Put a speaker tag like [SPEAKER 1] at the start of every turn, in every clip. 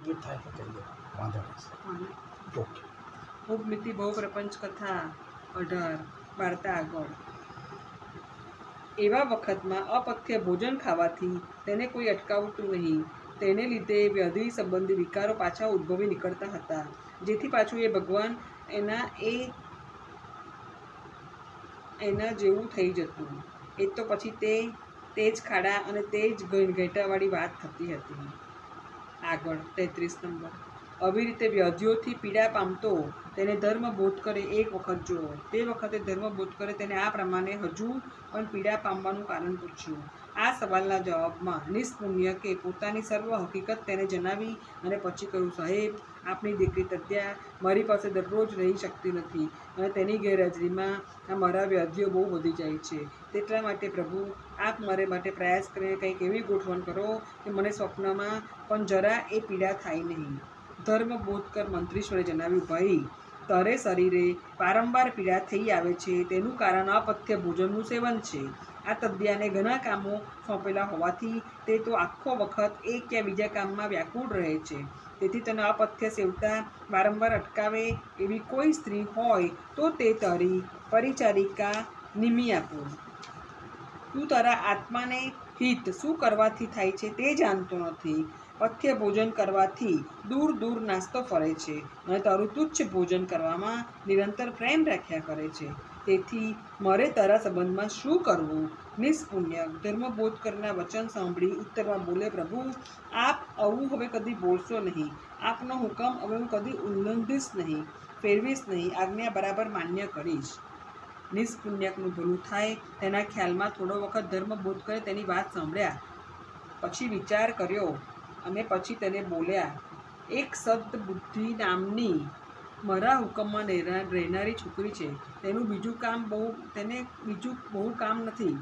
[SPEAKER 1] જે થાય તો કહીએ, વાંધો નહીં. ઓકે.
[SPEAKER 2] ઉપમિતિ બહુ પ્રપંચ કથા 18 વાર્તા આગળ. એવા વખતમાં અપથ્ય ભોજન ખાવાથી તેને કોઈ અટકાવતું નહીં. તેને લીધે વ્યાધિ સંબંધી વિકારો પાછા ઉદ્ભવી નીકળતા હતા, જેથી પાછું એ ભગવાન એના જેવું થઈ જતું. એ તો પછી તે જ ખાડા અને તે જ ઘેટાવાળી વાત થતી હતી. આગળ 33 નંબર. આવી રીતે વ્યાધિઓથી પીડા પામતો તેને ધર્મ બોધ કરે એક વખત જો. તે વખતે ધર્મ બોધ કરે તેને આ પ્રમાણે હજુ પણ પીડા પામવાનું કારણ પૂછ્યું. આ સવાલના જવાબમાં નિષ્પુણ્યકે પોતાની સર્વ હકીકત તેને જણાવી અને પછી કહ્યું, સાહેબ, આપની દીકરી તદ્યા મારી પાસે દરરોજ રહી શકતી નથી અને તેની ગેરહાજરીમાં આ મારા વ્યાધિઓ બહુ વધી જાય છે. તેટલા માટે પ્રભુ, આપ મારે માટે પ્રયાસ કરીને કંઈક એવી ગોઠવણ કરો કે મને સ્વપ્નમાં પણ જરા એ પીડા થાય નહીં. ધર્મ બોધકર મંત્રીશ્વરે જણાવ્યું, ભાઈ, તારે શરીરે વારંવાર પીડા થઈ આવે છે તેનું કારણ અપથ્ય ભોજનનું સેવન છે. આ તદ્યાને ઘણા કામો સોંપેલા હોવાથી તે તો આખો વખત એક કે બીજા કામમાં વ્યાકુળ રહે છે. તેથી તને અપથ્ય સેવતા વારંવાર અટકાવે એવી કોઈ સ્ત્રી હોય તો તે તારી પરિચારિકા નિમી આપો. તું તારા આત્માને હિત શું કરવાથી થાય છે તે જાણતો નથી. પથ્ય ભોજન કરવાથી દૂર દૂર નાસ્તો ફરે છે અને તારું તુચ્છ ભોજન કરવામાં નિરંતર પ્રેમ રાખ્યા કરે છે. તેથી મારે તારા સંબંધમાં શું કરવું? નિષ્પુણ્ય ધર્મબોધ કરના વચન સાંભળી ઉત્તરમાં બોલે, પ્રભુ, આપ આવું હવે કદી બોલશો નહીં. આપનો હુકમ હવે હું કદી ઉલ્લંઘીશ નહીં, ફેરવીશ નહીં, આજ્ઞા બરાબર માન્ય કરીશ. નિષ્પુણ્યકનું ભલું થાય તેના ખ્યાલમાં થોડો વખત ધર્મબોધ કરે તેની વાત સાંભળ્યા, પછી વિચાર કર્યો અને પછી તેને બોલ્યા, એક સદબુદ્ધિ નામની મારા હુકમમાં રહેનારી છોકરી છે. તેનું બીજું બહુ કામ નથી.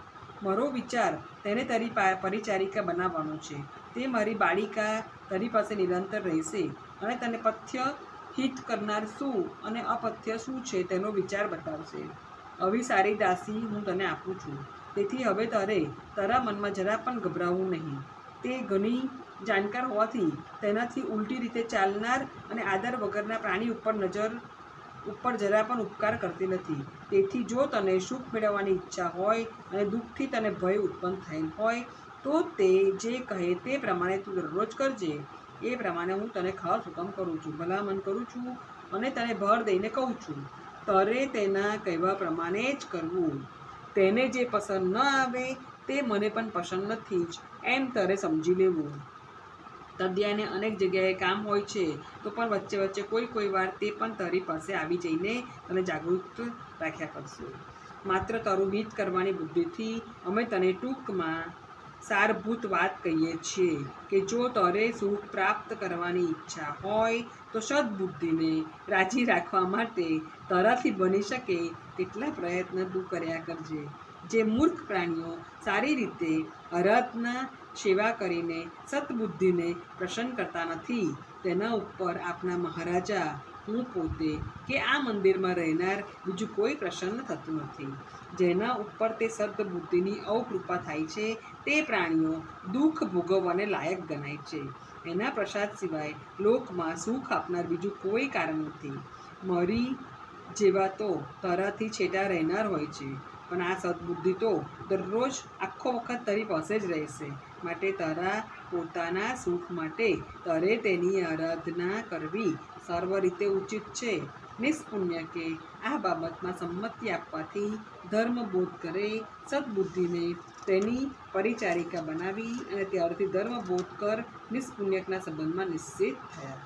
[SPEAKER 2] મારો વિચાર તેને તારી પરિચારિકા બનાવવાનો છે. તે મારી બાળિકા તારી પાસે નિરંતર રહેશે અને તને પથ્ય હિત કરનાર શું અને અપથ્ય શું છે તેનો વિચાર બતાવશે. આવી સારી દાસી હું તને આપું છું. તેથી હવે તારા મનમાં જરા પણ ગભરાવું નહીં. તે ઘણી જાણકાર હોવાથી તેનાથી ઉલટી રીતે ચાલનાર અને આદર વગરના પ્રાણી ઉપર જરા પણ ઉપકાર કરતી નથી. તેથી જો તને સુખ મેળવવાની ઈચ્છા હોય અને દુઃખથી તને ભય ઉત્પન્ન થયેલ હોય તો તે જે કહે તે પ્રમાણે તું દરરોજ કરજે. એ પ્રમાણે હું તને ખાસ હુકમ કરું છું, ભલામણ કરું છું અને તને ભાર દઈને કહું છું. તારે તેના કહેવા પ્રમાણે જ કરવું. તેને જે પસંદ ન આવે તે મને પણ પસંદ નથી જ એમ તારે સમજી લેવું. તદ્યાને અનેક જગ્યાએ કામ હોય છે તો પણ વચ્ચે વચ્ચે કોઈ વાર તે પણ તારી પાસે આવી જઈને તને જાગૃત રાખ્યા કરશે. માત્ર તારું હિત કરવાની બુદ્ધિથી અમે તને ટૂંકમાં સારભૂત વાત કહીએ છીએ કે જો તારે સુખ પ્રાપ્ત કરવાની ઈચ્છા હોય તો સદબુદ્ધિને રાજી રાખવા માટે તારાથી બની શકે તેટલા પ્રયત્ન તું કર્યા કરજે. જે મૂર્ખ પ્રાણીઓ સારી રીતે આરાધના સેવા કરીને સદબુદ્ધિને પ્રસન્ન કરતા નથી તેના ઉપર આપણા મહારાજા, હું પોતે કે આ મંદિરમાં રહેનાર બીજું કોઈ પ્રસન્ન થતું નથી. જેના ઉપર તે સદબુદ્ધિની અવકૃપા થાય છે તે પ્રાણીઓ દુઃખ ભોગવવાને લાયક ગણાય છે. એના પ્રસાદ સિવાય લોકમાં સુખ આપનાર બીજું કોઈ કારણ નથી. મારી જેવા તો તારાથી છેટા રહેનાર હોય છે, પણ આ સદબુદ્ધિ તો દરરોજ આખો વખત તારી પાસે જ રહેશે. માટે તારા પોતાના સુખ માટે તારે તેની આરાધના કરવી સર્વ રીતે ઉચિત છે. નિષ્પુણ્ય કે આ બાબતમાં સંમતિ આપવાથી ધર્મબોધ કરે સદબુદ્ધિને તેની પરિચારિકા બનાવી અને ત્યારથી ધર્મબોધ કર નિષ્પુણ્યકના સંબંધમાં નિશ્ચિત થયા.